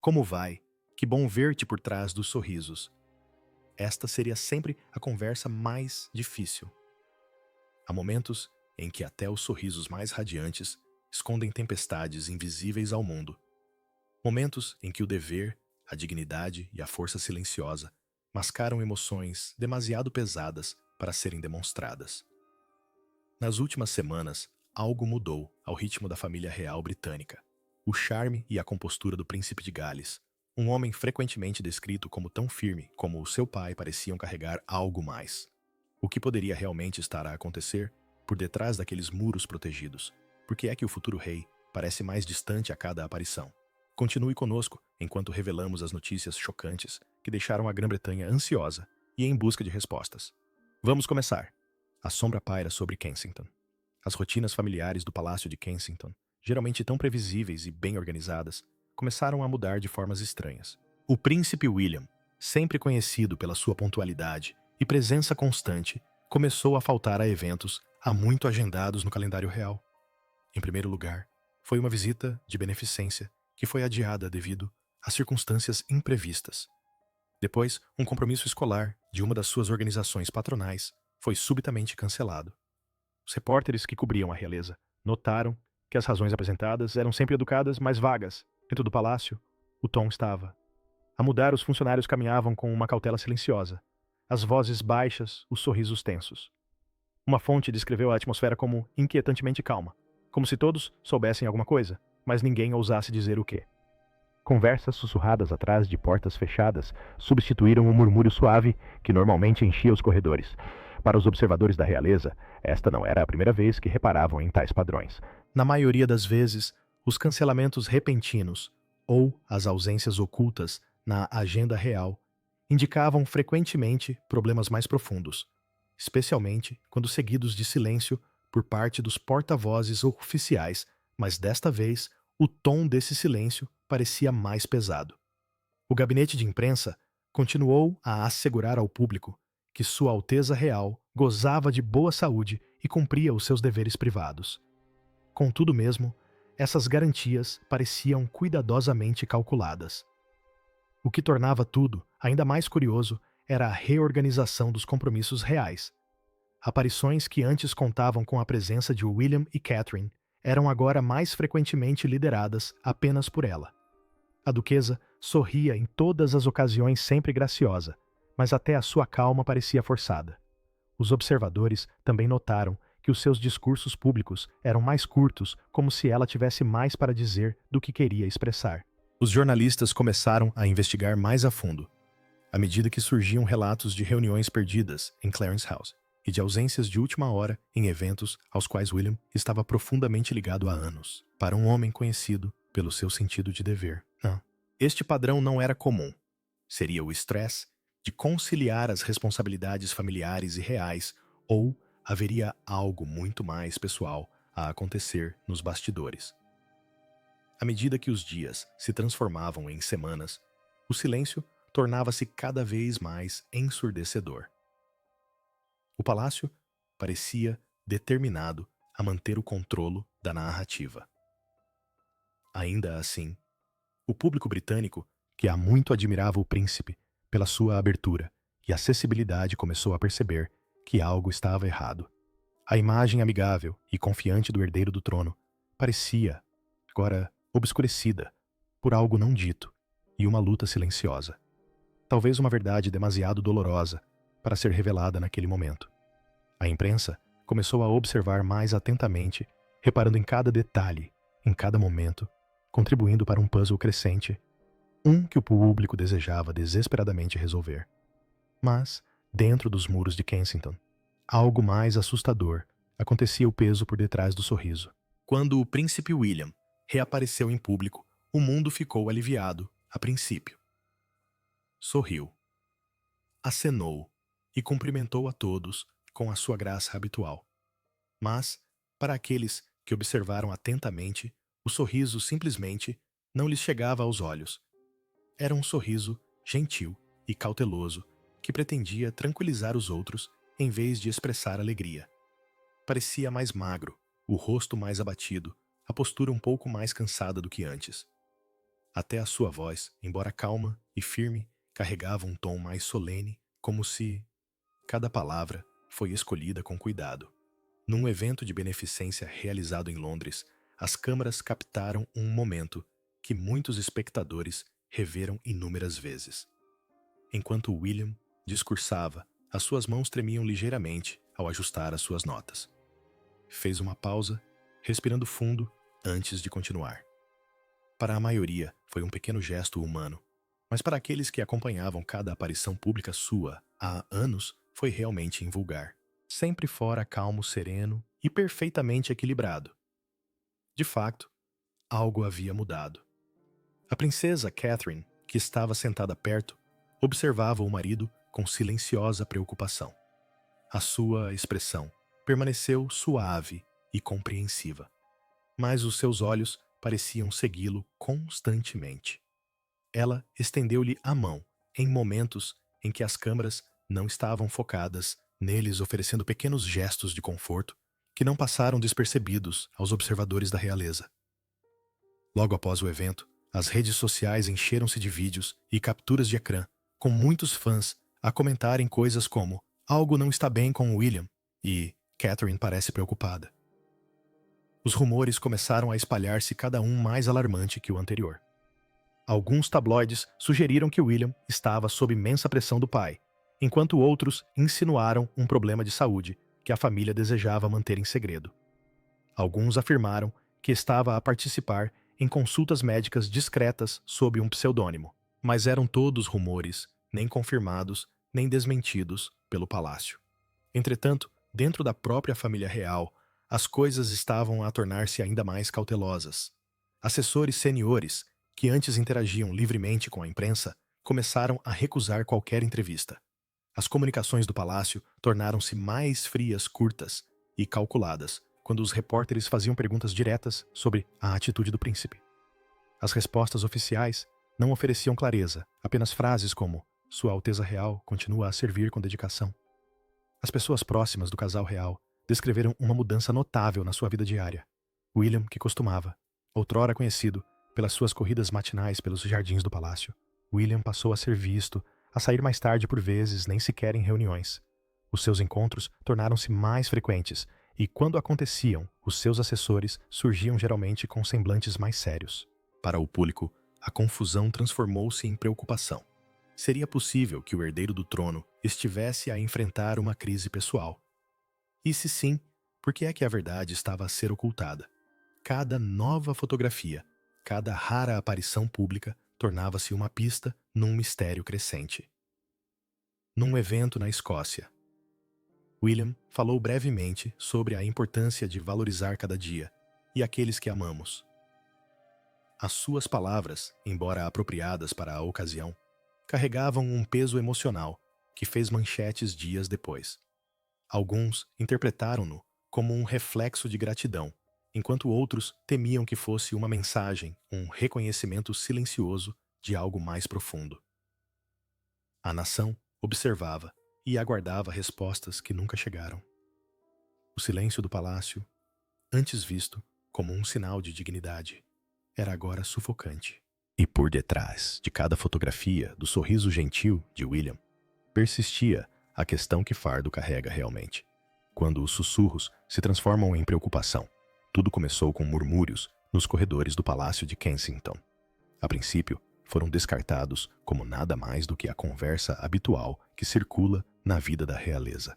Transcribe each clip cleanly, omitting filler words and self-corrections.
Como vai? Que bom ver-te por trás dos sorrisos. Esta seria sempre a conversa mais difícil. Há momentos em que até os sorrisos mais radiantes escondem tempestades invisíveis ao mundo. Momentos em que o dever, a dignidade e a força silenciosa mascaram emoções demasiado pesadas para serem demonstradas. Nas últimas semanas, algo mudou ao ritmo da família real britânica. O charme e a compostura do príncipe de Gales, um homem frequentemente descrito como tão firme como o seu pai, pareciam carregar algo mais. O que poderia realmente estar a acontecer por detrás daqueles muros protegidos? Por que é que o futuro rei parece mais distante a cada aparição? Continue conosco enquanto revelamos as notícias chocantes que deixaram a Grã-Bretanha ansiosa e em busca de respostas. Vamos começar. A sombra paira sobre Kensington. As rotinas familiares do Palácio de Kensington, geralmente tão previsíveis e bem organizadas, começaram a mudar de formas estranhas. O príncipe William, sempre conhecido pela sua pontualidade e presença constante, começou a faltar a eventos há muito agendados no calendário real. Em primeiro lugar, foi uma visita de beneficência que foi adiada devido a circunstâncias imprevistas. Depois, um compromisso escolar de uma das suas organizações patronais foi subitamente cancelado. Os repórteres que cobriam a realeza notaram que as razões apresentadas eram sempre educadas, mas vagas. Dentro do palácio, o tom estava a mudar. Os funcionários caminhavam com uma cautela silenciosa, as vozes baixas, os sorrisos tensos. Uma fonte descreveu a atmosfera como inquietantemente calma, como se todos soubessem alguma coisa, mas ninguém ousasse dizer o quê. Conversas sussurradas atrás de portas fechadas substituíram o murmúrio suave que normalmente enchia os corredores. Para os observadores da realeza, esta não era a primeira vez que reparavam em tais padrões. Na maioria das vezes, os cancelamentos repentinos ou as ausências ocultas na agenda real indicavam frequentemente problemas mais profundos, especialmente quando seguidos de silêncio por parte dos porta-vozes oficiais, mas desta vez o tom desse silêncio parecia mais pesado. O gabinete de imprensa continuou a assegurar ao público que Sua Alteza Real gozava de boa saúde e cumpria os seus deveres privados. Contudo mesmo, essas garantias pareciam cuidadosamente calculadas. O que tornava tudo ainda mais curioso era a reorganização dos compromissos reais. Aparições que antes contavam com a presença de William e Catherine eram agora mais frequentemente lideradas apenas por ela. A duquesa sorria em todas as ocasiões, sempre graciosa, mas até a sua calma parecia forçada. Os observadores também notaram que os seus discursos públicos eram mais curtos, como se ela tivesse mais para dizer do que queria expressar. Os jornalistas começaram a investigar mais a fundo, à medida que surgiam relatos de reuniões perdidas em Clarence House e de ausências de última hora em eventos aos quais William estava profundamente ligado há anos. Para um homem conhecido pelo seu sentido de dever, não. Este padrão não era comum. Seria o estresse de conciliar as responsabilidades familiares e reais, ou haveria algo muito mais pessoal a acontecer nos bastidores. À medida que os dias se transformavam em semanas, o silêncio tornava-se cada vez mais ensurdecedor. O palácio parecia determinado a manter o controle da narrativa. Ainda assim, o público britânico, que há muito admirava o príncipe pela sua abertura e acessibilidade, começou a perceber que algo estava errado. A imagem amigável e confiante do herdeiro do trono parecia, agora, obscurecida por algo não dito e uma luta silenciosa. Talvez uma verdade demasiado dolorosa para ser revelada naquele momento. A imprensa começou a observar mais atentamente, reparando em cada detalhe, em cada momento, contribuindo para um puzzle crescente, um que o público desejava desesperadamente resolver. Mas, dentro dos muros de Kensington, algo mais assustador acontecia. O peso por detrás do sorriso. Quando o príncipe William reapareceu em público, o mundo ficou aliviado, a princípio. Sorriu, acenou e cumprimentou a todos com a sua graça habitual. Mas, para aqueles que observaram atentamente, o sorriso simplesmente não lhes chegava aos olhos. Era um sorriso gentil e cauteloso que pretendia tranquilizar os outros em vez de expressar alegria. Parecia mais magro, o rosto mais abatido, a postura um pouco mais cansada do que antes. Até a sua voz, embora calma e firme, carregava um tom mais solene, como se cada palavra foi escolhida com cuidado. Num evento de beneficência realizado em Londres, as câmaras captaram um momento que muitos espectadores reveram inúmeras vezes. Enquanto William discursava, as suas mãos tremiam ligeiramente ao ajustar as suas notas. Fez uma pausa, respirando fundo antes de continuar. Para a maioria, foi um pequeno gesto humano, mas para aqueles que acompanhavam cada aparição pública sua há anos, foi realmente invulgar. Sempre fora calmo, sereno e perfeitamente equilibrado. De facto, algo havia mudado. A princesa Catherine, que estava sentada perto, observava o marido com silenciosa preocupação. A sua expressão permaneceu suave e compreensiva, mas os seus olhos pareciam segui-lo constantemente. Ela estendeu-lhe a mão em momentos em que as câmeras não estavam focadas neles, oferecendo pequenos gestos de conforto que não passaram despercebidos aos observadores da realeza. Logo após o evento, as redes sociais encheram-se de vídeos e capturas de ecrã, com muitos fãs a comentarem coisas como "algo não está bem com William" e "Catherine parece preocupada". Os rumores começaram a espalhar-se, cada um mais alarmante que o anterior. Alguns tabloides sugeriram que William estava sob imensa pressão do pai, enquanto outros insinuaram um problema de saúde que a família desejava manter em segredo. Alguns afirmaram que estava a participar em consultas médicas discretas sob um pseudônimo, mas eram todos rumores, nem confirmados nem desmentidos pelo palácio. Entretanto, dentro da própria família real, as coisas estavam a tornar-se ainda mais cautelosas. Assessores seniores, que antes interagiam livremente com a imprensa, começaram a recusar qualquer entrevista. As comunicações do palácio tornaram-se mais frias, curtas e calculadas quando os repórteres faziam perguntas diretas sobre a atitude do príncipe. As respostas oficiais não ofereciam clareza, apenas frases como "Sua Alteza Real continua a servir com dedicação". As pessoas próximas do casal real descreveram uma mudança notável na sua vida diária. William, que costumava, outrora conhecido pelas suas corridas matinais pelos jardins do palácio, William passou a ser visto, a sair mais tarde por vezes, nem sequer em reuniões. Os seus encontros tornaram-se mais frequentes e, quando aconteciam, os seus assessores surgiam geralmente com semblantes mais sérios. Para o público, a confusão transformou-se em preocupação. Seria possível que o herdeiro do trono estivesse a enfrentar uma crise pessoal? E se sim, por que é que a verdade estava a ser ocultada? Cada nova fotografia, cada rara aparição pública tornava-se uma pista num mistério crescente. Num evento na Escócia, William falou brevemente sobre a importância de valorizar cada dia e aqueles que amamos. As suas palavras, embora apropriadas para a ocasião, carregavam um peso emocional que fez manchetes dias depois. Alguns interpretaram-no como um reflexo de gratidão, enquanto outros temiam que fosse uma mensagem, um reconhecimento silencioso de algo mais profundo. A nação observava e aguardava respostas que nunca chegaram. O silêncio do palácio, antes visto como um sinal de dignidade, era agora sufocante. E por detrás de cada fotografia do sorriso gentil de William, persistia a questão que Fardo carrega realmente. Quando os sussurros se transformam em preocupação, tudo começou com murmúrios nos corredores do Palácio de Kensington. A princípio, foram descartados como nada mais do que a conversa habitual que circula na vida da realeza.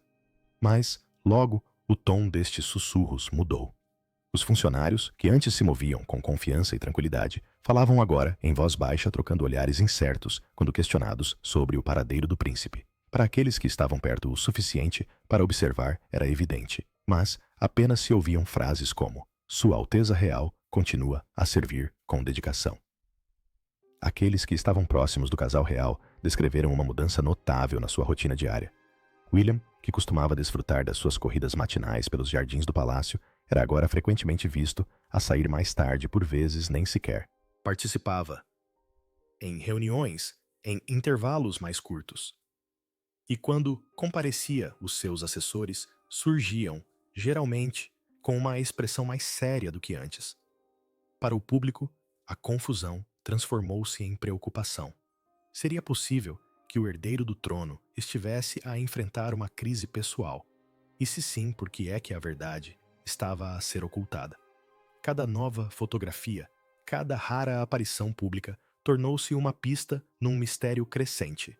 Mas, logo, o tom destes sussurros mudou. Os funcionários, que antes se moviam com confiança e tranquilidade, falavam agora em voz baixa, trocando olhares incertos quando questionados sobre o paradeiro do príncipe. Para aqueles que estavam perto o suficiente para observar, era evidente, mas apenas se ouviam frases como "Sua Alteza Real continua a servir com dedicação". Aqueles que estavam próximos do casal real descreveram uma mudança notável na sua rotina diária. William, que costumava desfrutar das suas corridas matinais pelos jardins do palácio, era agora frequentemente visto a sair mais tarde, por vezes nem sequer. Participava em reuniões em intervalos mais curtos. E quando comparecia, os seus assessores surgiam, geralmente, com uma expressão mais séria do que antes. Para o público, a confusão transformou-se em preocupação. Seria possível que o herdeiro do trono estivesse a enfrentar uma crise pessoal? E se sim, por que é que a verdade estava a ser ocultada? Cada nova fotografia, cada rara aparição pública tornou-se uma pista num mistério crescente.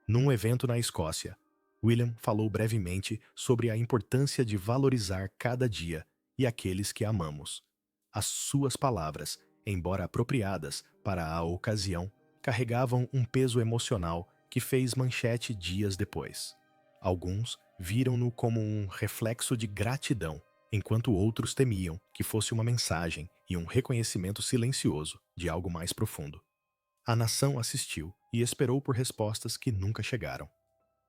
Num evento na Escócia, William falou brevemente sobre a importância de valorizar cada dia e aqueles que amamos. As suas palavras, embora apropriadas para a ocasião, carregavam um peso emocional que fez manchete dias depois. Alguns viram-no como um reflexo de gratidão, enquanto outros temiam que fosse uma mensagem e um reconhecimento silencioso de algo mais profundo. A nação assistiu e esperou por respostas que nunca chegaram.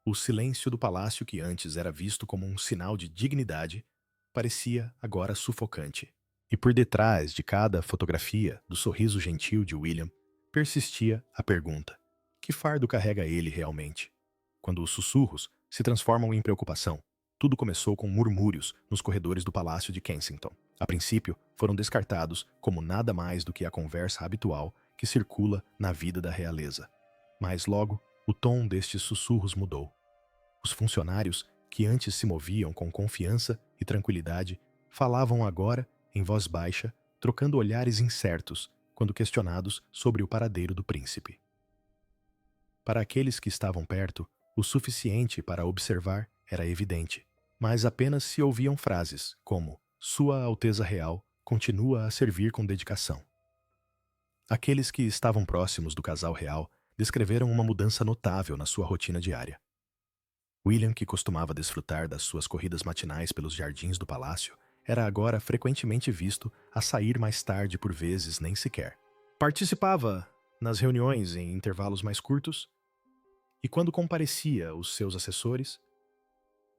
O silêncio do palácio, que antes era visto como um sinal de dignidade, parecia agora sufocante. E por detrás de cada fotografia do sorriso gentil de William, persistia a pergunta: que fardo carrega ele realmente? Quando os sussurros se transformam em preocupação, tudo começou com murmúrios nos corredores do Palácio de Kensington. A princípio, foram descartados como nada mais do que a conversa habitual que circula na vida da realeza. Mas logo, o tom destes sussurros mudou. Os funcionários, que antes se moviam com confiança e tranquilidade, falavam agora em voz baixa, trocando olhares incertos quando questionados sobre o paradeiro do príncipe. Para aqueles que estavam perto, o suficiente para observar era evidente, mas apenas se ouviam frases como "Sua Alteza Real continua a servir com dedicação". Aqueles que estavam próximos do casal real descreveram uma mudança notável na sua rotina diária. William, que costumava desfrutar das suas corridas matinais pelos jardins do palácio, era agora frequentemente visto a sair mais tarde, por vezes nem sequer. Participava nas reuniões em intervalos mais curtos e, quando comparecia os seus assessores,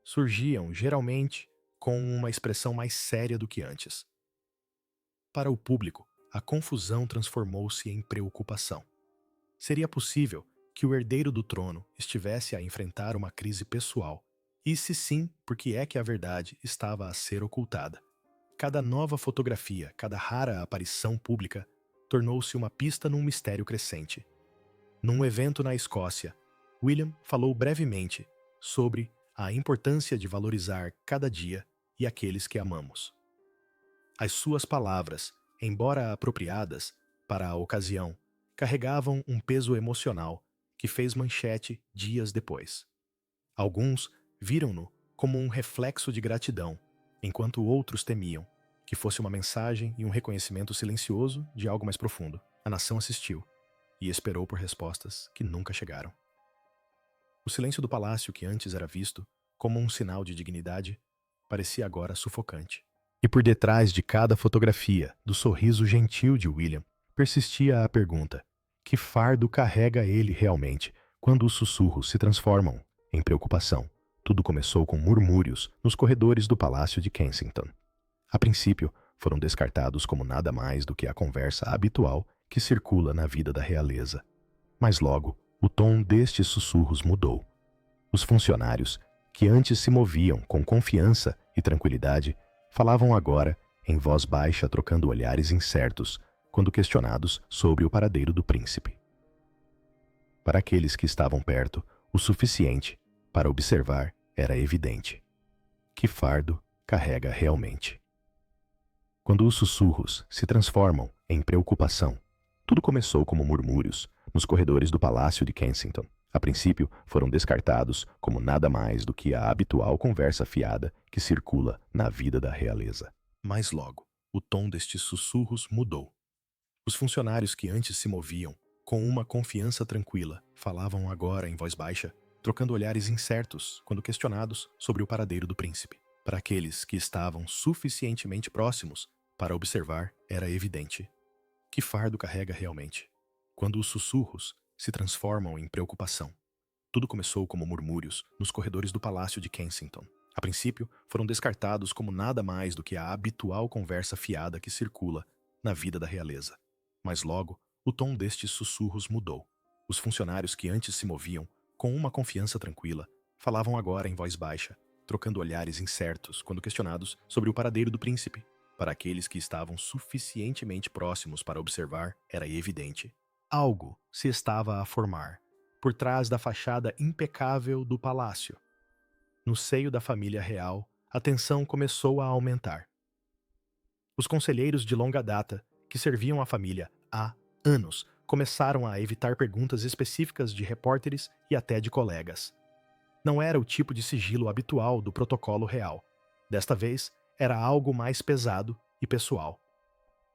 surgiam geralmente com uma expressão mais séria do que antes. Para o público, a confusão transformou-se em preocupação. Seria possível que o herdeiro do trono estivesse a enfrentar uma crise pessoal? E se sim, por que é que a verdade estava a ser ocultada? Cada nova fotografia, cada rara aparição pública, tornou-se uma pista num mistério crescente. Num evento na Escócia, William falou brevemente sobre a importância de valorizar cada dia e aqueles que amamos. As suas palavras, embora apropriadas para a ocasião, carregavam um peso emocional que fez manchete dias depois. Alguns viram-no como um reflexo de gratidão, enquanto outros temiam que fosse uma mensagem e um reconhecimento silencioso de algo mais profundo. A nação assistiu e esperou por respostas que nunca chegaram. O silêncio do palácio, que antes era visto como um sinal de dignidade, parecia agora sufocante. E por detrás de cada fotografia do sorriso gentil de William, persistia a pergunta: que fardo carrega ele realmente? Quando os sussurros se transformam em preocupação, tudo começou com murmúrios nos corredores do Palácio de Kensington. A princípio, foram descartados como nada mais do que a conversa habitual que circula na vida da realeza. Mas logo, o tom destes sussurros mudou. Os funcionários, que antes se moviam com confiança e tranquilidade, falavam agora em voz baixa, trocando olhares incertos quando questionados sobre o paradeiro do príncipe. Para aqueles que estavam perto, o suficiente para observar era evidente. Que fardo carrega realmente? Quando os sussurros se transformam em preocupação, tudo começou como murmúrios nos corredores do Palácio de Kensington. A princípio, foram descartados como nada mais do que a habitual conversa fiada que circula na vida da realeza. Mas logo, o tom destes sussurros mudou. Os funcionários, que antes se moviam com uma confiança tranquila, falavam agora em voz baixa, trocando olhares incertos quando questionados sobre o paradeiro do príncipe. Para aqueles que estavam suficientemente próximos para observar, era evidente. Que fardo carrega realmente? Quando os sussurros se transformam em preocupação. Tudo começou como murmúrios nos corredores do Palácio de Kensington. A princípio, foram descartados como nada mais do que a habitual conversa fiada que circula na vida da realeza. Mas logo, o tom destes sussurros mudou. Os funcionários, que antes se moviam com uma confiança tranquila, falavam agora em voz baixa, trocando olhares incertos quando questionados sobre o paradeiro do príncipe. Para aqueles que estavam suficientemente próximos para observar, era evidente. Algo se estava a formar, por trás da fachada impecável do palácio. No seio da família real, a tensão começou a aumentar. Os conselheiros de longa data, que serviam a família há anos, começaram a evitar perguntas específicas de repórteres e até de colegas. Não era o tipo de sigilo habitual do protocolo real. Desta vez, era algo mais pesado e pessoal.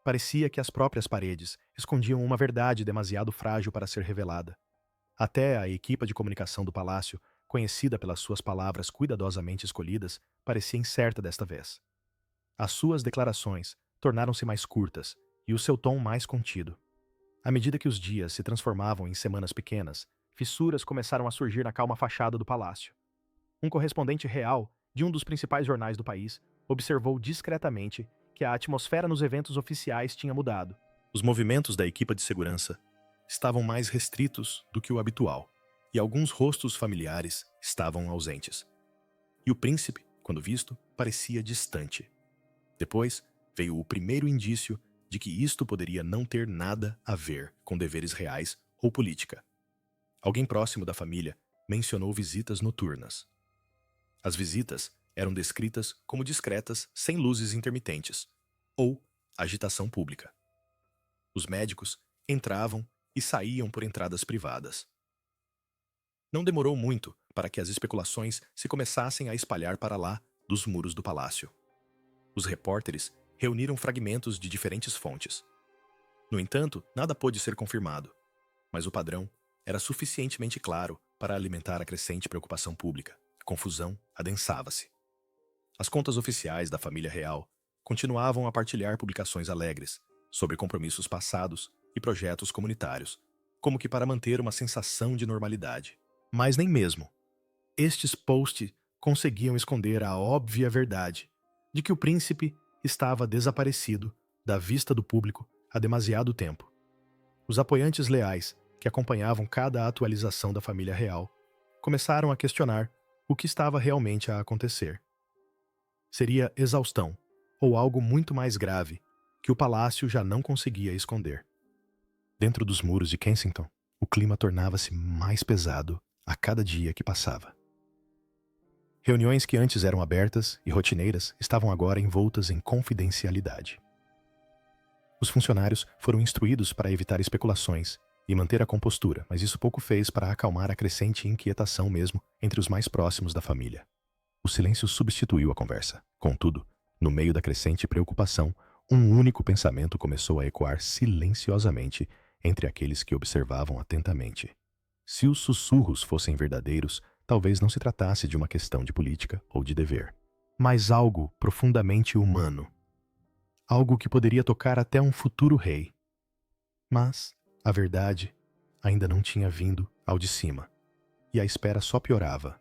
Parecia que as próprias paredes escondiam uma verdade demasiado frágil para ser revelada. Até a equipa de comunicação do palácio, conhecida pelas suas palavras cuidadosamente escolhidas, parecia incerta desta vez. As suas declarações tornaram-se mais curtas e o seu tom mais contido. À medida que os dias se transformavam em semanas pequenas, fissuras começaram a surgir na calma fachada do palácio. Um correspondente real de um dos principais jornais do país observou discretamente que a atmosfera nos eventos oficiais tinha mudado. Os movimentos da equipa de segurança estavam mais restritos do que o habitual, e alguns rostos familiares estavam ausentes. E o príncipe, quando visto, parecia distante. Depois veio o primeiro indício de que isto poderia não ter nada a ver com deveres reais ou política. Alguém próximo da família mencionou visitas noturnas. As visitas eram descritas como discretas, sem luzes intermitentes, ou agitação pública. Os médicos entravam e saíam por entradas privadas. Não demorou muito para que as especulações se começassem a espalhar para lá dos muros do palácio. Os repórteres reuniram fragmentos de diferentes fontes. No entanto, nada pôde ser confirmado, mas o padrão era suficientemente claro para alimentar a crescente preocupação pública. A confusão adensava-se. As contas oficiais da família real continuavam a partilhar publicações alegres sobre compromissos passados e projetos comunitários, como que para manter uma sensação de normalidade. Mas nem mesmo estes posts conseguiam esconder a óbvia verdade de que o príncipe estava desaparecido da vista do público há demasiado tempo. Os apoiantes leais, que acompanhavam cada atualização da família real, começaram a questionar o que estava realmente a acontecer. Seria exaustão, ou algo muito mais grave, que o palácio já não conseguia esconder. Dentro dos muros de Kensington, o clima tornava-se mais pesado a cada dia que passava. Reuniões que antes eram abertas e rotineiras estavam agora envoltas em confidencialidade. Os funcionários foram instruídos para evitar especulações e manter a compostura, mas isso pouco fez para acalmar a crescente inquietação mesmo entre os mais próximos da família. O silêncio substituiu a conversa. Contudo, no meio da crescente preocupação, um único pensamento começou a ecoar silenciosamente entre aqueles que observavam atentamente. Se os sussurros fossem verdadeiros, talvez não se tratasse de uma questão de política ou de dever, mas algo profundamente humano. Algo que poderia tocar até um futuro rei. Mas a verdade ainda não tinha vindo ao de cima, e a espera só piorava.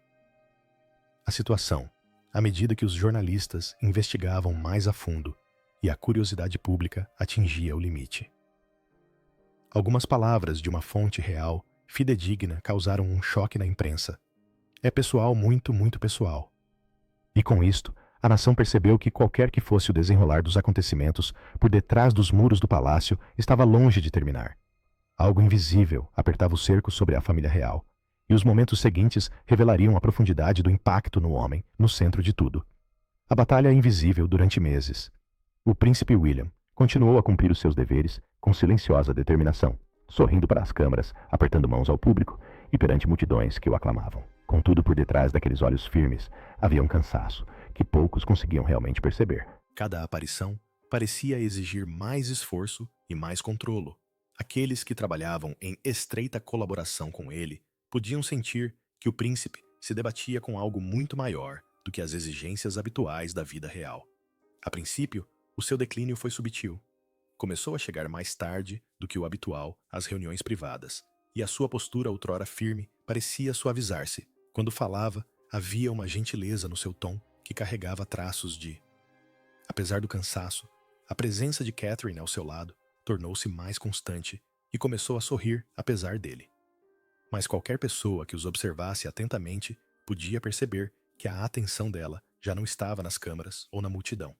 A situação, à medida que os jornalistas investigavam mais a fundo e a curiosidade pública atingia o limite. Algumas palavras de uma fonte real, fidedigna, causaram um choque na imprensa. É pessoal, muito, muito pessoal. E com isto, a nação percebeu que qualquer que fosse o desenrolar dos acontecimentos por detrás dos muros do palácio estava longe de terminar. Algo invisível apertava o cerco sobre a família real, e os momentos seguintes revelariam a profundidade do impacto no homem, no centro de tudo. A batalha é invisível durante meses. O príncipe William continuou a cumprir os seus deveres com silenciosa determinação, sorrindo para as câmaras, apertando mãos ao público e perante multidões que o aclamavam. Contudo, por detrás daqueles olhos firmes, havia um cansaço que poucos conseguiam realmente perceber. Cada aparição parecia exigir mais esforço e mais controlo. Aqueles que trabalhavam em estreita colaboração com ele podiam sentir que o príncipe se debatia com algo muito maior do que as exigências habituais da vida real. A princípio, o seu declínio foi subtil. Começou a chegar mais tarde do que o habitual às reuniões privadas, e a sua postura outrora firme parecia suavizar-se. Quando falava, havia uma gentileza no seu tom que carregava traços de... Apesar do cansaço, a presença de Catherine ao seu lado tornou-se mais constante e começou a sorrir apesar dele. Mas qualquer pessoa que os observasse atentamente podia perceber que a atenção dela já não estava nas câmaras ou na multidão.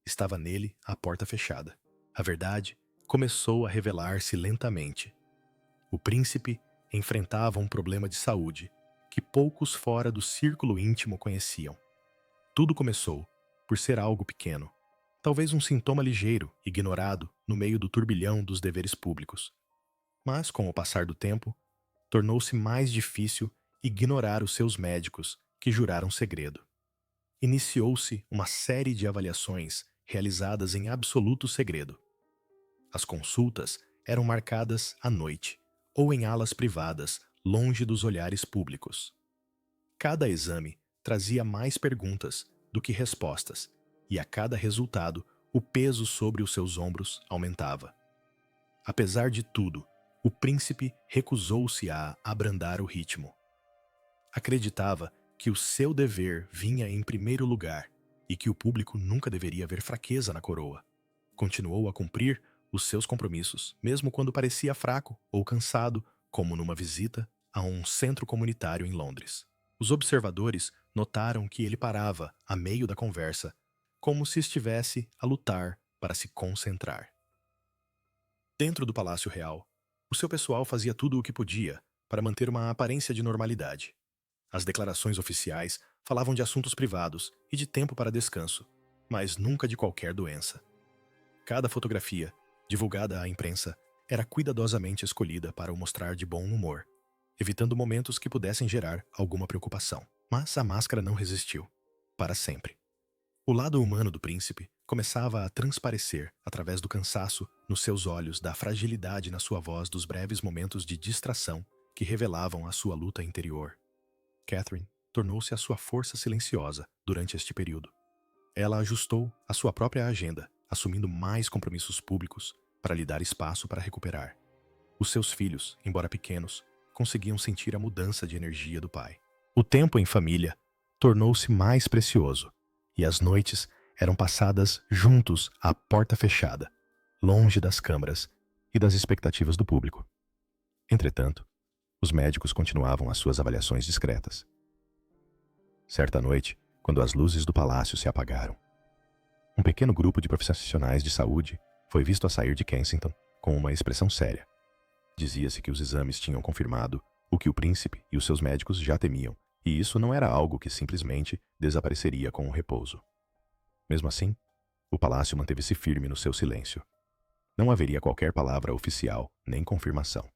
Estava nele, à porta fechada. A verdade começou a revelar-se lentamente. O príncipe enfrentava um problema de saúde que poucos fora do círculo íntimo conheciam. Tudo começou por ser algo pequeno, talvez um sintoma ligeiro, ignorado no meio do turbilhão dos deveres públicos. Mas, com o passar do tempo, tornou-se mais difícil ignorar os seus médicos, que juraram segredo. Iniciou-se uma série de avaliações realizadas em absoluto segredo. As consultas eram marcadas à noite ou em alas privadas, longe dos olhares públicos. Cada exame trazia mais perguntas do que respostas, e a cada resultado, o peso sobre os seus ombros aumentava. Apesar de tudo, o príncipe recusou-se a abrandar o ritmo. Acreditava que o seu dever vinha em primeiro lugar e que o público nunca deveria ver fraqueza na coroa. Continuou a cumprir os seus compromissos, mesmo quando parecia fraco ou cansado, como numa visita a um centro comunitário em Londres. Os observadores notaram que ele parava a meio da conversa, como se estivesse a lutar para se concentrar. Dentro do Palácio Real, o seu pessoal fazia tudo o que podia para manter uma aparência de normalidade. As declarações oficiais falavam de assuntos privados e de tempo para descanso, mas nunca de qualquer doença. Cada fotografia, divulgada à imprensa, era cuidadosamente escolhida para o mostrar de bom humor, evitando momentos que pudessem gerar alguma preocupação. Mas a máscara não resistiu, para sempre. O lado humano do príncipe começava a transparecer através do cansaço nos seus olhos, da fragilidade na sua voz, dos breves momentos de distração que revelavam a sua luta interior. Catherine tornou-se a sua força silenciosa durante este período. Ela ajustou a sua própria agenda, assumindo mais compromissos públicos para lhe dar espaço para recuperar. Os seus filhos, embora pequenos, conseguiam sentir a mudança de energia do pai. O tempo em família tornou-se mais precioso, e as noites eram passadas juntos à porta fechada, longe das câmaras e das expectativas do público. Entretanto, os médicos continuavam as suas avaliações discretas. Certa noite, quando as luzes do palácio se apagaram, um pequeno grupo de profissionais de saúde foi visto a sair de Kensington com uma expressão séria. Dizia-se que os exames tinham confirmado o que o príncipe e os seus médicos já temiam, e isso não era algo que simplesmente desapareceria com o repouso. Mesmo assim, o palácio manteve-se firme no seu silêncio. Não haveria qualquer palavra oficial nem confirmação.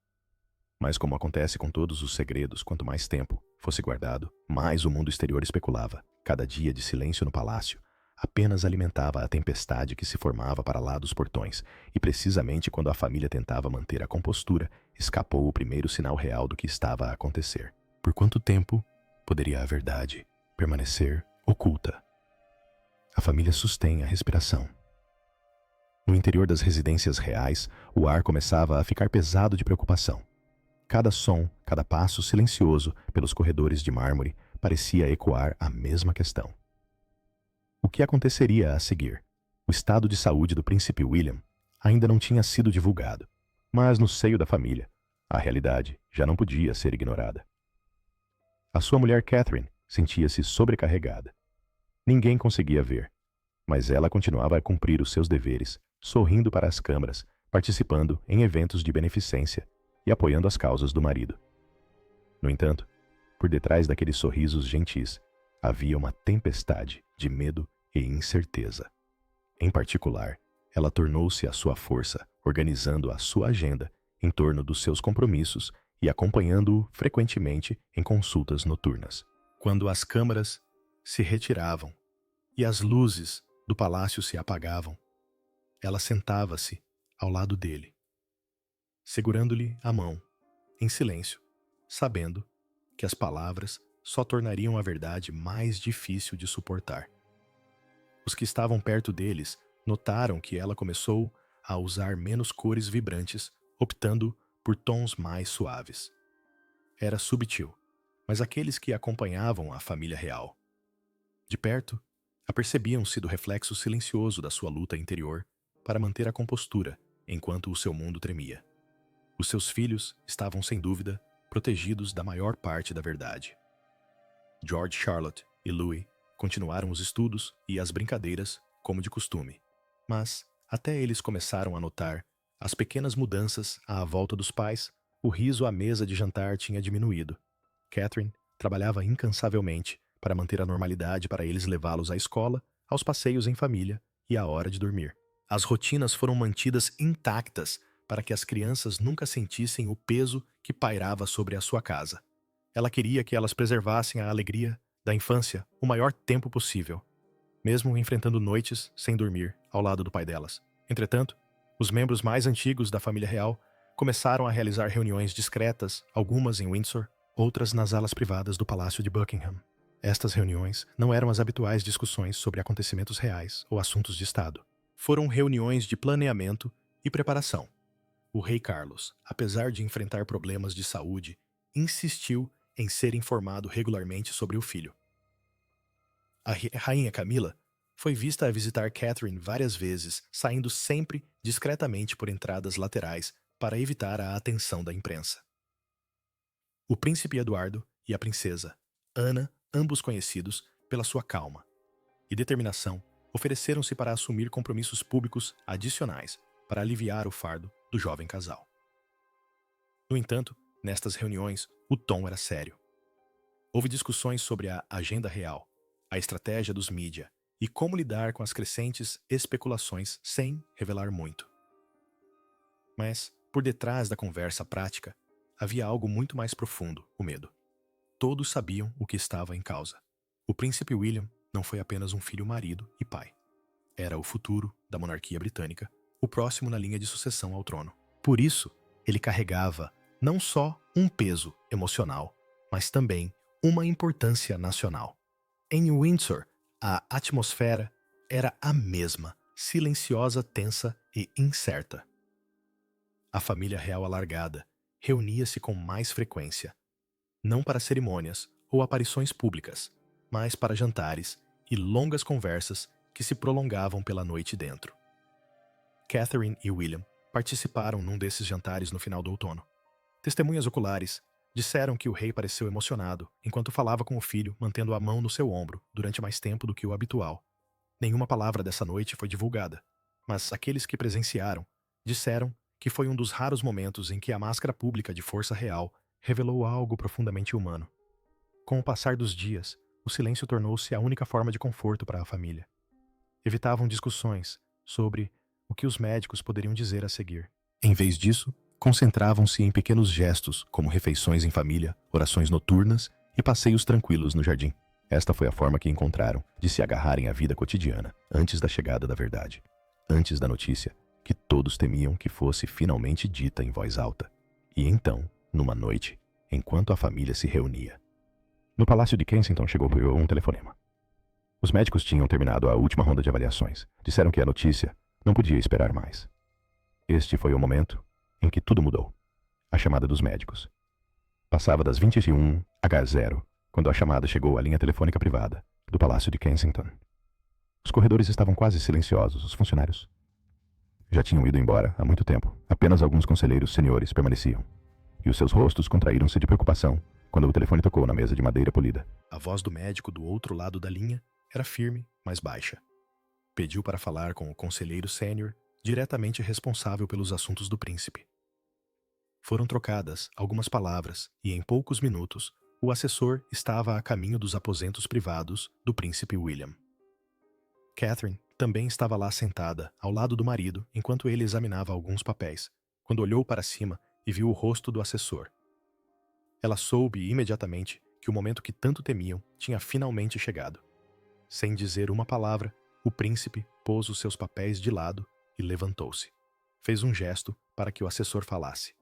Mas, como acontece com todos os segredos, quanto mais tempo fosse guardado, mais o mundo exterior especulava. Cada dia de silêncio no palácio apenas alimentava a tempestade que se formava para lá dos portões, e precisamente quando a família tentava manter a compostura, escapou o primeiro sinal real do que estava a acontecer. Por quanto tempo poderia a verdade permanecer oculta? A família sustém a respiração. No interior das residências reais, o ar começava a ficar pesado de preocupação. Cada som, cada passo silencioso pelos corredores de mármore parecia ecoar a mesma questão. O que aconteceria a seguir? O estado de saúde do príncipe William ainda não tinha sido divulgado, mas no seio da família, a realidade já não podia ser ignorada. A sua mulher Catherine sentia-se sobrecarregada. Ninguém conseguia ver, mas ela continuava a cumprir os seus deveres, sorrindo para as câmaras, participando em eventos de beneficência e apoiando as causas do marido. No entanto, por detrás daqueles sorrisos gentis, havia uma tempestade de medo e incerteza. Em particular, ela tornou-se a sua força, organizando a sua agenda em torno dos seus compromissos e acompanhando-o frequentemente em consultas noturnas. Quando as câmaras se retiravam e as luzes do palácio se apagavam, ela sentava-se ao lado dele, segurando-lhe a mão, em silêncio, sabendo que as palavras só tornariam a verdade mais difícil de suportar. Os que estavam perto deles notaram que ela começou a usar menos cores vibrantes, optando por tons mais suaves. Era subtil, mas aqueles que acompanhavam a família real de perto apercebiam-se do reflexo silencioso da sua luta interior para manter a compostura enquanto o seu mundo tremia. Os seus filhos estavam, sem dúvida, protegidos da maior parte da verdade. George, Charlotte e Louis continuaram os estudos e as brincadeiras como de costume, mas até eles começaram a notar as pequenas mudanças à volta dos pais, O riso à mesa de jantar tinha diminuído. Catherine trabalhava incansavelmente para manter a normalidade para eles levá-los à escola, aos passeios em família e à hora de dormir. As rotinas foram mantidas intactas para que as crianças nunca sentissem o peso que pairava sobre a sua casa. Ela queria que elas preservassem a alegria da infância o maior tempo possível, mesmo enfrentando noites sem dormir ao lado do pai delas. Entretanto, os membros mais antigos da família real começaram a realizar reuniões discretas, algumas em Windsor, outras nas alas privadas do Palácio de Buckingham. Estas reuniões não eram as habituais discussões sobre acontecimentos reais ou assuntos de Estado. Foram reuniões de planeamento e preparação. O rei Carlos, apesar de enfrentar problemas de saúde, insistiu em ser informado regularmente sobre o filho. A rainha Camila foi vista a visitar Catherine várias vezes, saindo sempre discretamente por entradas laterais para evitar a atenção da imprensa. O príncipe Eduardo e a princesa Ana, ambos conhecidos pela sua calma e determinação, ofereceram-se para assumir compromissos públicos adicionais para aliviar o fardo do jovem casal. No entanto, nestas reuniões, o tom era sério. Houve discussões sobre a agenda real, a estratégia dos mídia e como lidar com as crescentes especulações sem revelar muito. Mas, por detrás da conversa prática, havia algo muito mais profundo, o medo. Todos sabiam o que estava em causa. O príncipe William não foi apenas um filho marido e pai. Era o futuro da monarquia britânica, o próximo na linha de sucessão ao trono. Por isso, ele carregava não só um peso emocional, mas também uma importância nacional. Em Windsor, a atmosfera era a mesma, silenciosa, tensa e incerta. A família real alargada reunia-se com mais frequência, não para cerimônias ou aparições públicas, mas para jantares e longas conversas que se prolongavam pela noite dentro. Catherine e William participaram num desses jantares no final do outono. Testemunhas oculares disseram que o rei pareceu emocionado enquanto falava com o filho, mantendo a mão no seu ombro durante mais tempo do que o habitual. Nenhuma palavra dessa noite foi divulgada, mas aqueles que presenciaram disseram que foi um dos raros momentos em que a máscara pública de força real revelou algo profundamente humano. Com o passar dos dias, o silêncio tornou-se a única forma de conforto para a família. Evitavam discussões sobre o que os médicos poderiam dizer a seguir. Em vez disso, concentravam-se em pequenos gestos, como refeições em família, orações noturnas e passeios tranquilos no jardim. Esta foi a forma que encontraram de se agarrarem à vida cotidiana antes da chegada da verdade, antes da notícia que todos temiam que fosse finalmente dita em voz alta. E então, numa noite, enquanto a família se reunia, no Palácio de Kensington chegou um telefonema. Os médicos tinham terminado a última ronda de avaliações. Disseram que a notícia não podia esperar mais. Este foi o momento em que tudo mudou. A chamada dos médicos. Passava das 21h0 quando a chamada chegou à linha telefônica privada do Palácio de Kensington. Os corredores estavam quase silenciosos. Os funcionários já tinham ido embora há muito tempo. Apenas alguns conselheiros seniores permaneciam. E os seus rostos contraíram-se de preocupação quando o telefone tocou na mesa de madeira polida. A voz do médico do outro lado da linha era firme, mas baixa. Pediu para falar com o conselheiro sênior, diretamente responsável pelos assuntos do príncipe. Foram trocadas algumas palavras e, em poucos minutos, o assessor estava a caminho dos aposentos privados do príncipe William. Catherine também estava lá sentada, ao lado do marido, enquanto ele examinava alguns papéis, quando olhou para cima e viu o rosto do assessor. Ela soube imediatamente que o momento que tanto temiam tinha finalmente chegado. Sem dizer uma palavra, o príncipe pôs os seus papéis de lado e levantou-se. Fez um gesto para que o assessor falasse.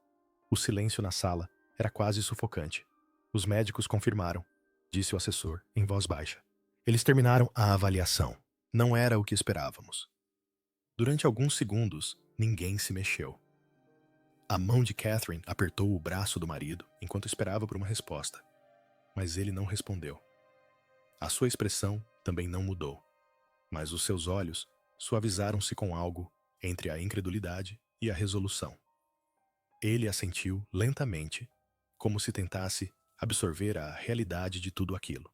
O silêncio na sala era quase sufocante. Os médicos confirmaram, disse o assessor, em voz baixa. Eles terminaram a avaliação. Não era o que esperávamos. Durante alguns segundos, ninguém se mexeu. A mão de Catherine apertou o braço do marido enquanto esperava por uma resposta. Mas ele não respondeu. A sua expressão também não mudou. Mas os seus olhos suavizaram-se com algo entre a incredulidade e a resolução. Ele assentiu lentamente, como se tentasse absorver a realidade de tudo aquilo.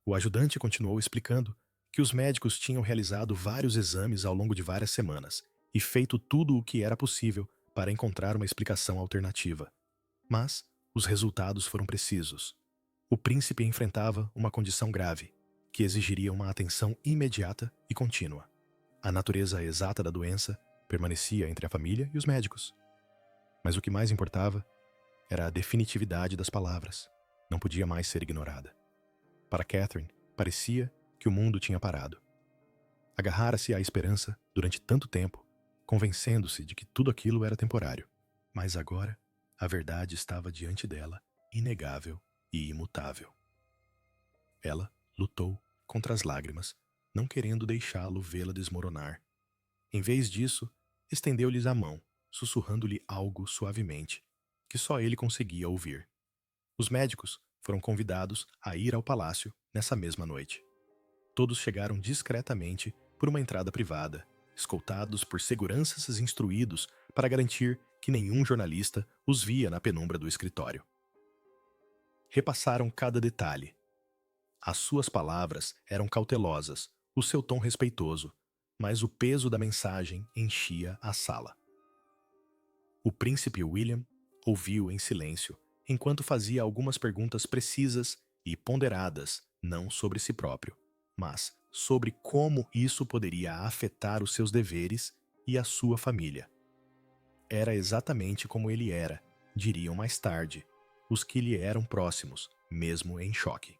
O ajudante continuou explicando que os médicos tinham realizado vários exames ao longo de várias semanas e feito tudo o que era possível para encontrar uma explicação alternativa. Mas os resultados foram precisos. O príncipe enfrentava uma condição grave, que exigiria uma atenção imediata e contínua. A natureza exata da doença permanecia entre a família e os médicos. Mas o que mais importava era a definitividade das palavras. Não podia mais ser ignorada. Para Catherine, parecia que o mundo tinha parado. Agarrara-se à esperança durante tanto tempo, convencendo-se de que tudo aquilo era temporário. Mas agora, a verdade estava diante dela, inegável e imutável. Ela lutou contra as lágrimas, não querendo deixá-lo vê-la desmoronar. Em vez disso, estendeu-lhes a mão, sussurrando-lhe algo suavemente, que só ele conseguia ouvir. Os médicos foram convidados a ir ao palácio nessa mesma noite. Todos chegaram discretamente por uma entrada privada, escoltados por seguranças instruídos para garantir que nenhum jornalista os via na penumbra do escritório. Repassaram cada detalhe. As suas palavras eram cautelosas, o seu tom respeitoso, mas o peso da mensagem enchia a sala. O príncipe William ouviu em silêncio, enquanto fazia algumas perguntas precisas e ponderadas, não sobre si próprio, mas sobre como isso poderia afetar os seus deveres e a sua família. Era exatamente como ele era, diriam mais tarde, os que lhe eram próximos, mesmo em choque.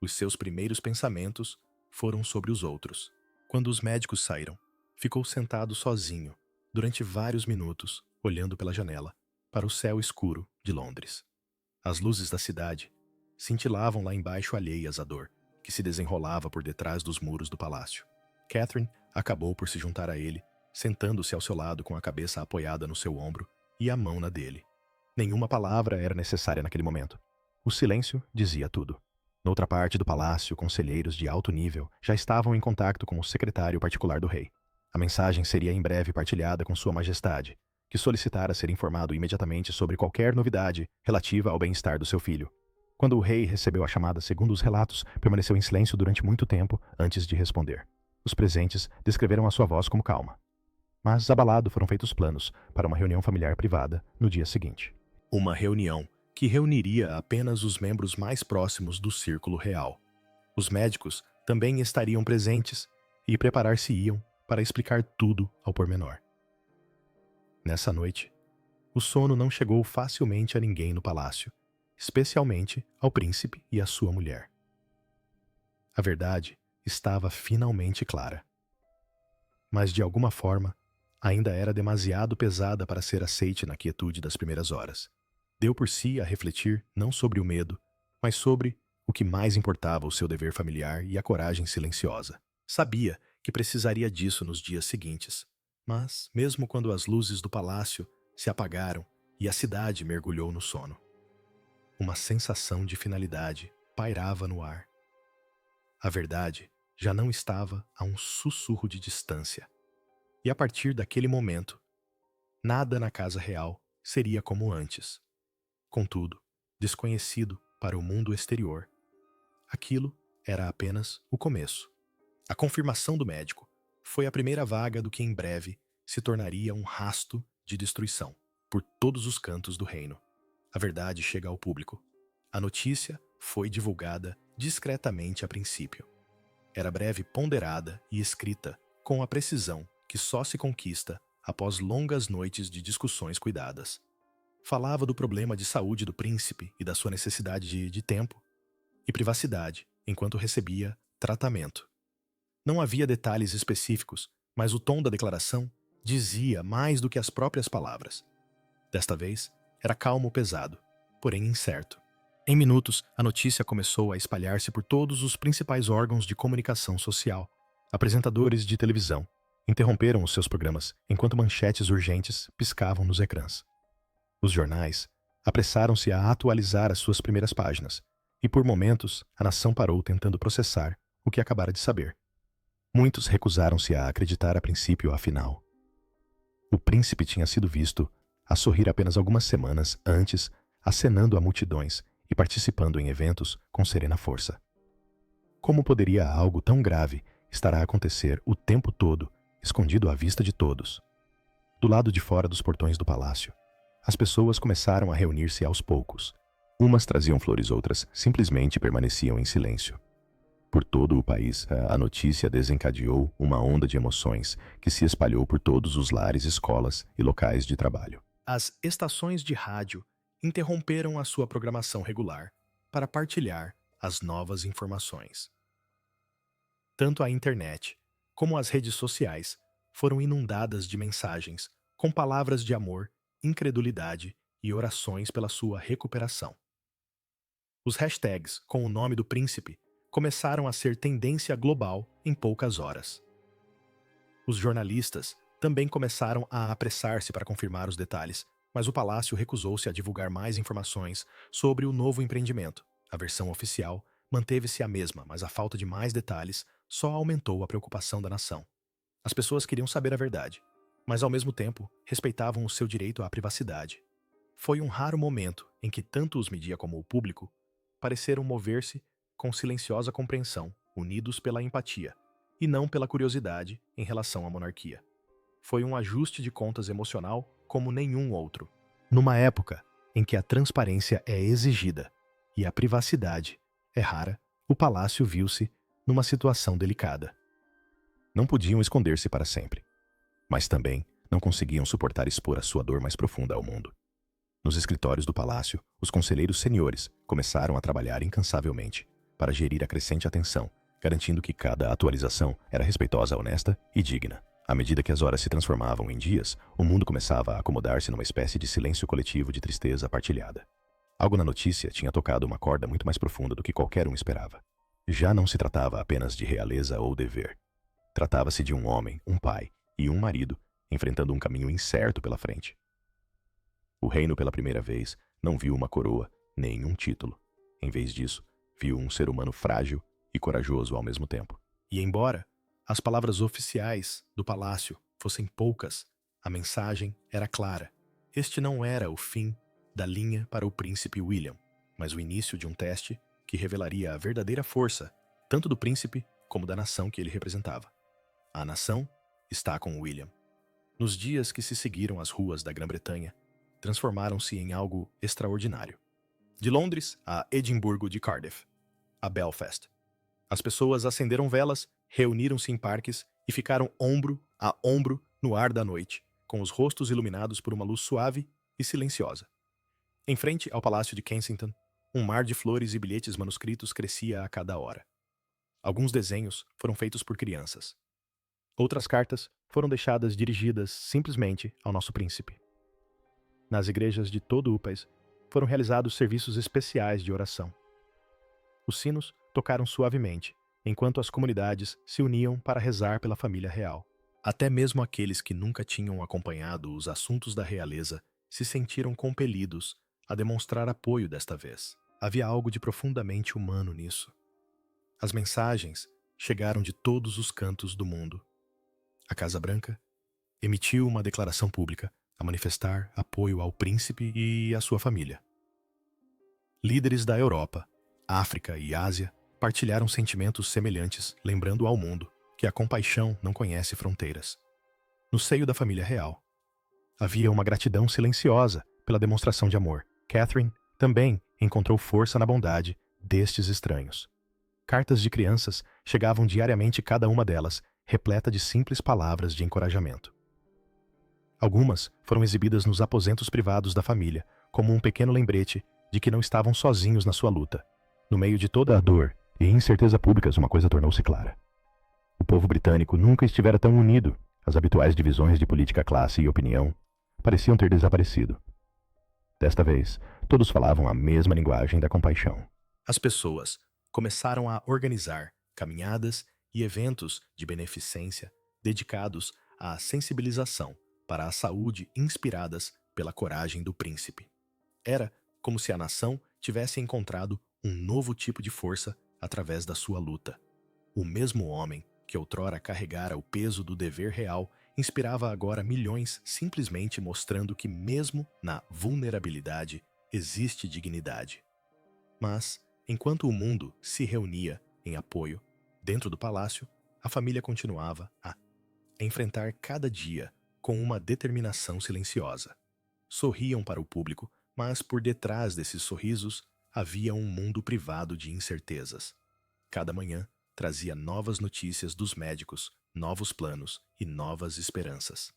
Os seus primeiros pensamentos foram sobre os outros. Quando os médicos saíram, ficou sentado sozinho, durante vários minutos, olhando pela janela, para o céu escuro de Londres. As luzes da cidade cintilavam lá embaixo alheias à dor, que se desenrolava por detrás dos muros do palácio. Catherine acabou por se juntar a ele, sentando-se ao seu lado com a cabeça apoiada no seu ombro e a mão na dele. Nenhuma palavra era necessária naquele momento. O silêncio dizia tudo. Noutra parte do palácio, conselheiros de alto nível já estavam em contato com o secretário particular do rei. A mensagem seria em breve partilhada com Sua Majestade, que solicitara ser informado imediatamente sobre qualquer novidade relativa ao bem-estar do seu filho. Quando o rei recebeu a chamada, segundo os relatos, permaneceu em silêncio durante muito tempo antes de responder. Os presentes descreveram a sua voz como calma. Mas, abalado, foram feitos planos para uma reunião familiar privada no dia seguinte. Uma reunião que reuniria apenas os membros mais próximos do círculo real. Os médicos também estariam presentes e preparar-se-iam para explicar tudo ao pormenor. Nessa noite, o sono não chegou facilmente a ninguém no palácio, especialmente ao príncipe e à sua mulher. A verdade estava finalmente clara. Mas, de alguma forma, ainda era demasiado pesada para ser aceite na quietude das primeiras horas. Deu por si a refletir não sobre o medo, mas sobre o que mais importava, o seu dever familiar e a coragem silenciosa. Sabia que precisaria disso nos dias seguintes, mas, mesmo quando as luzes do palácio se apagaram e a cidade mergulhou no sono, uma sensação de finalidade pairava no ar. A verdade já não estava a um sussurro de distância. E a partir daquele momento, nada na casa real seria como antes. Contudo, desconhecido para o mundo exterior, aquilo era apenas o começo. A confirmação do médico foi a primeira vaga do que em breve se tornaria um rasto de destruição por todos os cantos do reino. A verdade chega ao público. A notícia foi divulgada discretamente a princípio. Era breve, ponderada e escrita com a precisão que só se conquista após longas noites de discussões cuidadas. Falava do problema de saúde do príncipe e da sua necessidade de tempo e privacidade enquanto recebia tratamento. Não havia detalhes específicos, mas o tom da declaração dizia mais do que as próprias palavras. Desta vez, era calmo, pesado, porém incerto. Em minutos, a notícia começou a espalhar-se por todos os principais órgãos de comunicação social. Apresentadores de televisão interromperam os seus programas enquanto manchetes urgentes piscavam nos ecrãs. Os jornais apressaram-se a atualizar as suas primeiras páginas, e por momentos a nação parou tentando processar o que acabara de saber. Muitos recusaram-se a acreditar a princípio, afinal. O príncipe tinha sido visto a sorrir apenas algumas semanas antes, acenando a multidões e participando em eventos com serena força. Como poderia algo tão grave estar a acontecer o tempo todo, escondido à vista de todos? Do lado de fora dos portões do palácio, As pessoas começaram a reunir-se aos poucos. Umas traziam flores, outras simplesmente permaneciam em silêncio. Por todo o país, a notícia desencadeou uma onda de emoções que se espalhou por todos os lares, escolas e locais de trabalho. As estações de rádio interromperam a sua programação regular para partilhar as novas informações. Tanto a internet como as redes sociais foram inundadas de mensagens com palavras de amor, incredulidade e orações pela sua recuperação. Os hashtags com o nome do príncipe começaram a ser tendência global em poucas horas. Os jornalistas também começaram a apressar-se para confirmar os detalhes, mas o palácio recusou-se a divulgar mais informações sobre o novo empreendimento. A versão oficial manteve-se a mesma, mas a falta de mais detalhes só aumentou a preocupação da nação. As pessoas queriam saber a verdade, mas ao mesmo tempo respeitavam o seu direito à privacidade. Foi um raro momento em que tanto os mídia como o público pareceram mover-se com silenciosa compreensão, unidos pela empatia, e não pela curiosidade em relação à monarquia. Foi um ajuste de contas emocional como nenhum outro. Numa época em que a transparência é exigida e a privacidade é rara, o palácio viu-se numa situação delicada. Não podiam esconder-se para sempre, mas também não conseguiam suportar expor a sua dor mais profunda ao mundo. Nos escritórios do palácio, os conselheiros seniores começaram a trabalhar incansavelmente para gerir a crescente atenção, garantindo que cada atualização era respeitosa, honesta e digna. À medida que as horas se transformavam em dias, o mundo começava a acomodar-se numa espécie de silêncio coletivo de tristeza partilhada. Algo na notícia tinha tocado uma corda muito mais profunda do que qualquer um esperava. Já não se tratava apenas de realeza ou dever. Tratava-se de um homem, um pai e um marido enfrentando um caminho incerto pela frente. O reino, pela primeira vez, não viu uma coroa nem um título. Em vez disso, viu um ser humano frágil e corajoso ao mesmo tempo. E embora as palavras oficiais do palácio fossem poucas, a mensagem era clara. Este não era o fim da linha para o príncipe William, mas o início de um teste que revelaria a verdadeira força, tanto do príncipe como da nação que ele representava. A nação está com William. Nos dias que se seguiram, as ruas da Grã-Bretanha transformaram-se em algo extraordinário. De Londres a Edimburgo, de Cardiff a Belfast. As pessoas acenderam velas, reuniram-se em parques e ficaram ombro a ombro no ar da noite, com os rostos iluminados por uma luz suave e silenciosa. Em frente ao Palácio de Kensington, um mar de flores e bilhetes manuscritos crescia a cada hora. Alguns desenhos foram feitos por crianças. Outras cartas foram deixadas dirigidas simplesmente ao nosso príncipe. Nas igrejas de todo o país foram realizados serviços especiais de oração. Os sinos tocaram suavemente, enquanto as comunidades se uniam para rezar pela família real. Até mesmo aqueles que nunca tinham acompanhado os assuntos da realeza se sentiram compelidos a demonstrar apoio desta vez. Havia algo de profundamente humano nisso. As mensagens chegaram de todos os cantos do mundo. A Casa Branca emitiu uma declaração pública a manifestar apoio ao príncipe e à sua família. Líderes da Europa, África e Ásia partilharam sentimentos semelhantes, lembrando ao mundo que a compaixão não conhece fronteiras. No seio da família real, havia uma gratidão silenciosa pela demonstração de amor. Catherine também encontrou força na bondade destes estranhos. Cartas de crianças chegavam diariamente, cada uma delas repleta de simples palavras de encorajamento. Algumas foram exibidas nos aposentos privados da família, como um pequeno lembrete de que não estavam sozinhos na sua luta. No meio de toda a dor e incerteza públicas, uma coisa tornou-se clara. O povo britânico nunca estivera tão unido. As habituais divisões de política, classe e opinião pareciam ter desaparecido. Desta vez, todos falavam a mesma linguagem da compaixão. As pessoas começaram a organizar caminhadas e eventos de beneficência dedicados à sensibilização para a saúde, inspiradas pela coragem do príncipe. Era como se a nação tivesse encontrado um novo tipo de força através da sua luta. O mesmo homem que outrora carregara o peso do dever real inspirava agora milhões, simplesmente mostrando que mesmo na vulnerabilidade existe dignidade. Mas, enquanto o mundo se reunia em apoio, dentro do palácio, a família continuava a enfrentar cada dia com uma determinação silenciosa. sorriam para o público, mas por detrás desses sorrisos havia um mundo privado de incertezas. Cada manhã trazia novas notícias dos médicos, novos planos e novas esperanças.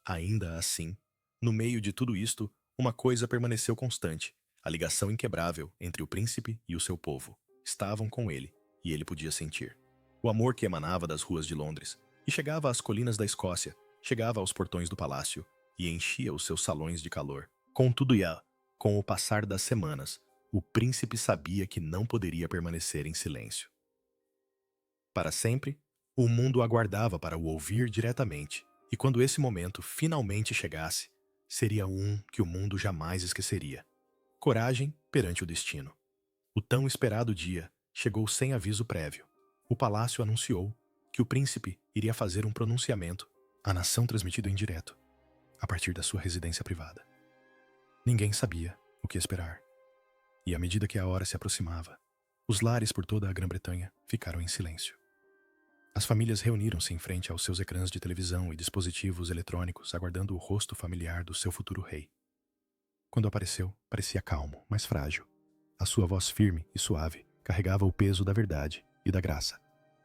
Ainda assim, no meio de tudo isto, uma coisa permaneceu constante: a ligação inquebrável entre o príncipe e o seu povo. Estavam com ele, e ele podia sentir. O amor que emanava das ruas de Londres, e chegava às colinas da Escócia, chegava aos portões do palácio, e enchia os seus salões de calor. Contudo, com o passar das semanas, o príncipe sabia que não poderia permanecer em silêncio. Para sempre, o mundo aguardava para o ouvir diretamente, e quando esse momento finalmente chegasse, seria um que o mundo jamais esqueceria. Coragem perante o destino. O tão esperado dia chegou sem aviso prévio. O palácio anunciou que o príncipe iria fazer um pronunciamento à nação transmitido em direto, a partir da sua residência privada. Ninguém sabia o que esperar. E à medida que a hora se aproximava, os lares por toda a Grã-Bretanha ficaram em silêncio. As famílias reuniram-se em frente aos seus ecrãs de televisão e dispositivos eletrônicos, aguardando o rosto familiar do seu futuro rei. Quando apareceu, parecia calmo, mas frágil. A sua voz firme e suave carregava o peso da verdade e da graça.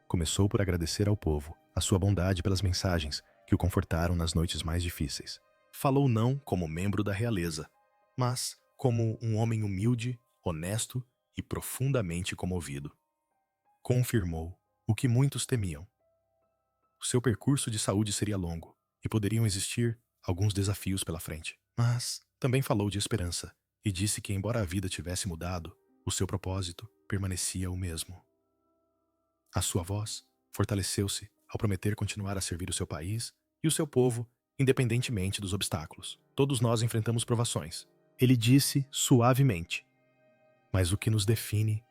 Começou por agradecer ao povo a sua bondade pelas mensagens que o confortaram nas noites mais difíceis. Falou não como membro da realeza, mas como um homem humilde, honesto e profundamente comovido. Confirmou o que muitos temiam. O seu percurso de saúde seria longo e poderiam existir alguns desafios pela frente. Mas também falou de esperança e disse que, embora a vida tivesse mudado, o seu propósito permanecia o mesmo. A sua voz fortaleceu-se ao prometer continuar a servir o seu país e o seu povo, independentemente dos obstáculos. Todos nós enfrentamos provações. Ele disse suavemente. Mas o que nos define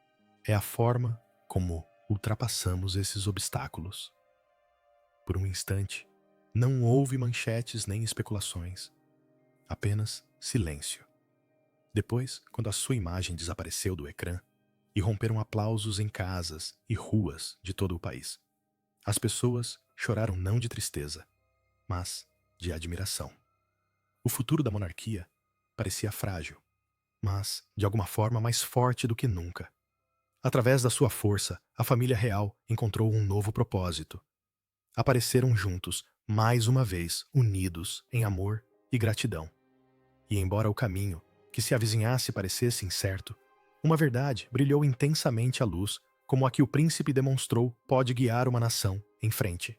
é a forma como ultrapassamos esses obstáculos. Por um instante, não houve manchetes nem especulações. Apenas silêncio. Depois, quando a sua imagem desapareceu do ecrã, irromperam aplausos em casas e ruas de todo o país. As pessoas choraram não de tristeza, mas de admiração. O futuro da monarquia parecia frágil, mas, de alguma forma, mais forte do que nunca. Através da sua força, a família real encontrou um novo propósito. Apareceram juntos, mais uma vez, unidos em amor e gratidão. E embora o caminho que se avizinhasse parecesse incerto, uma verdade brilhou intensamente à luz, como a que o príncipe demonstrou pode guiar uma nação em frente.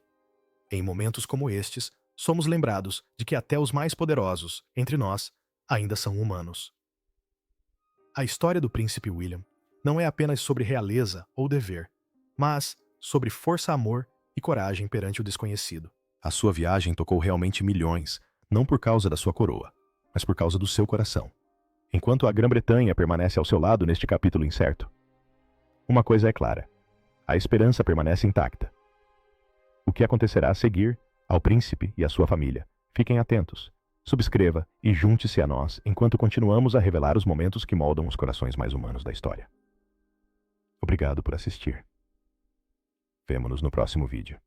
Em momentos como estes, somos lembrados de que até os mais poderosos, entre nós, ainda são humanos. A história do príncipe William não é apenas sobre realeza ou dever, mas sobre força, amor e coragem perante o desconhecido. A sua viagem tocou realmente milhões, não por causa da sua coroa, mas por causa do seu coração. Enquanto a Grã-Bretanha permanece ao seu lado neste capítulo incerto, uma coisa é clara: a esperança permanece intacta. O que acontecerá a seguir ao príncipe e à sua família? Fiquem atentos, subscreva e junte-se a nós enquanto continuamos a revelar os momentos que moldam os corações mais humanos da história. Obrigado por assistir. Vemo-nos no próximo vídeo.